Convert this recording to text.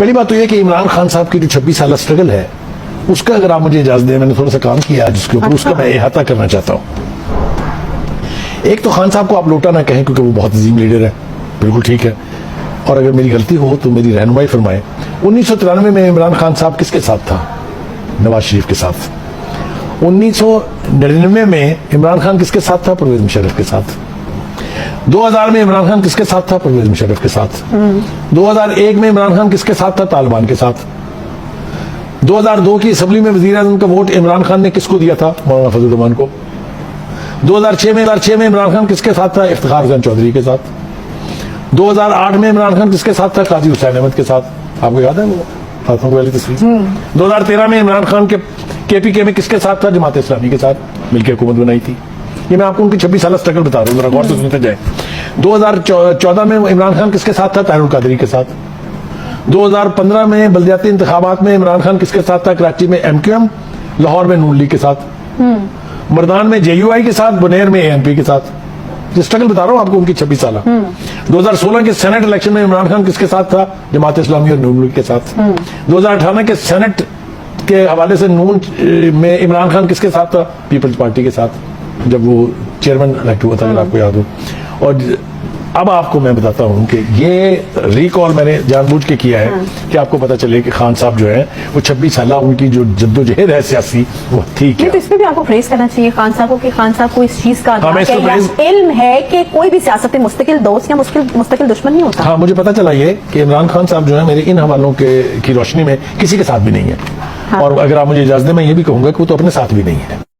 पहली बात तो यह कि इमरान खान साहब की जो 26 साल स्ट्रगल है उसका अगर आप मुझे इजाजत दें, मैंने थोड़ा सा काम किया जिसके ऊपर उसका मैं अहाता करना चाहता हूं। एक तो खान साहब को आप लोटा ना कहें क्योंकि वो बहुत अजीम लीडर है, बिल्कुल ठीक है, और अगर मेरी गलती हो तो मेरी रहनुमाई फरमाए। 1993 में इमरान खान साहब किसके साथ था? नवाज शरीफ के साथ। 1999 में इमरान खान किसके साथ था? परवेज मुशर्रफ के साथ। 2000 में इमरान खान किसके साथ था? परवेज मुशर्रफ के साथ। 2001 में इमरान खान किसके साथ था? तालिबान के साथ। 2002 की असेंबली में वजीर आज़म का वोट इमरान खान ने किसको दिया था? मौलाना फजल रहमान को। 2006 में इमरान खान किसके साथ था? इफ्तिखार खान चौधरी के साथ। 2008 में इमरान खान किसके साथ था? काजी हुसैन अहमद के साथ। आपको याद है वो हाथों वाली तस्वीर? 2013 में इमरान खान के केपीके में किसके साथ था? जमात इस्लामी के साथ मिलकर हुकूमत बनाई थी। ये मैं आपको उनकी 26 साल स्ट्रगल बता रहा हूँ, जरा गौर से सुनते जाए। 2014 में इमरान खान किसके साथ था? ताहिरुल कादरी के साथ। 2015 में बल्दियाती इंतखाबात में इमरान खान किसके साथ था? कराची में MQM, लाहौर में नून लीग के साथ, मर्दान में JUI के साथ, बुनेर में ANP के साथ। स्ट्रगल बता रहा हूँ आपको उनकी 26 साल। 2016 के सेनेट इलेक्शन में इमरान खान किसके साथ था? जमात इस्लामी और नून लीग के साथ। 2018 के सेनेट के हवाले से नून में इमरान खान किसके साथ था? पीपल्स पार्टी के साथ, जब वो चेयरमैन इलेक्ट हुआ था, अगर आपको याद हो। और अब आपको मैं बताता हूं कि ये रिकॉल मैंने जानबूझ के किया है कि आपको पता चले कि खान साहब जो है वो 26 साल उनकी जो जद्दोजहद है सियासी वो ठीक है। तो इसमें भी आपको प्रेस करना चाहिए खान साहब को कि खान साहब को इस चीज का इल्म है कि कोई भी सियासत में मुस्तकिल दोस्त या मुस्तकिल दुश्मन नहीं होता। हाँ, मुझे पता चला ये कि इमरान खान साहब जो है मेरे इन हवालों की रोशनी में किसी के साथ भी नहीं है। और अगर आप मुझे इजाजत दें मैं ये भी कहूंगा कि वो तो अपने साथ भी नहीं है।